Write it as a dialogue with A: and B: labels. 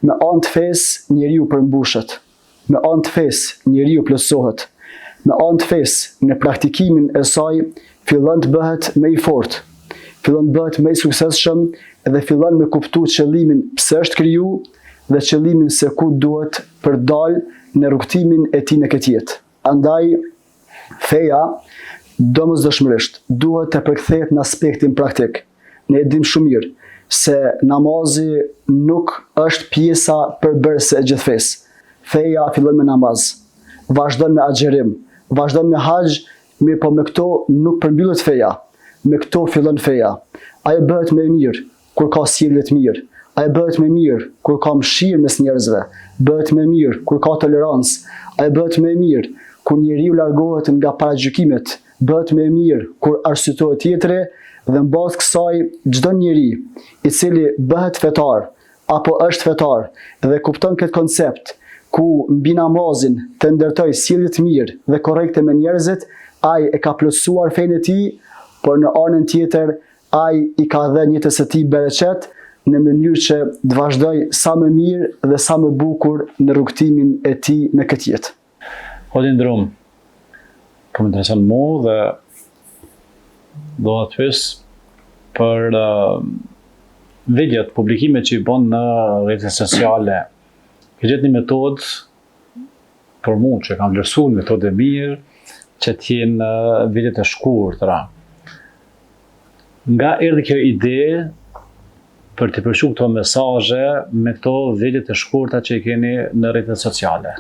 A: Me anë të fesë njeriu përmbushet. Me anë të fesë njeriu plotësohet. Me anë të fesë në praktikimin e saj fillon të bëhet më i fortë, fillon të bëhet më i suksesshëm dhe fillon me kuptu qëllimin pse është kriju dhe qëllimin se ku duhet për dalë në rrugtimin e tij në këtë jetë. Andaj, feja domosdoshmërisht duhet të përkthehet në aspektin praktik. Ne e dim shumë mirë se namazi nuk është pjesa përbërëse e gjithë fesë. Feja fillon me namaz, vazhdon me agjerim, vazhdon me haxh, mirë po me këto nuk përmbyllet feja. Me këto fillon feja. Ajo bëhet më e mirë kur ka sjellje të mirë. Ajo bëhet më e mirë kur ka mëshirë mes njerëzve. Bëhet më e mirë kur ka tolerancë. Ajo bëhet më e mirë kur njeriu largohet nga paragjykimet. Bëhet më e mirë kur arsyetohet tjetri dhe mbas kësaj çdo njeri i cili bëhet fetar apo është fetar dhe kupton këtë koncept ku mbi namazin të ndërtoj sjellje të mirë dhe korrekte me njerëzit, ai e ka plotësuar fenë e tij, por në anën tjetër ai i ka dhënë jetës së tij bereqet në mënyrë që të vazhdoj sa më mirë dhe sa më bukur në rrugtimin e tij në këtë jetë.
B: Hoxha Ndrum, po më intereson mua dhe do të pyes për videot, publikimet që i bën në rrjetet sociale. Ke gjetë një metodë për mua që kam vlerësuar metodë e mirë që t'jenë videot e shkurtra. Nga erdhi kjo ide për të përshu këto mesazhe me këto videot e shkurtra që i keni në rrjetet sociale?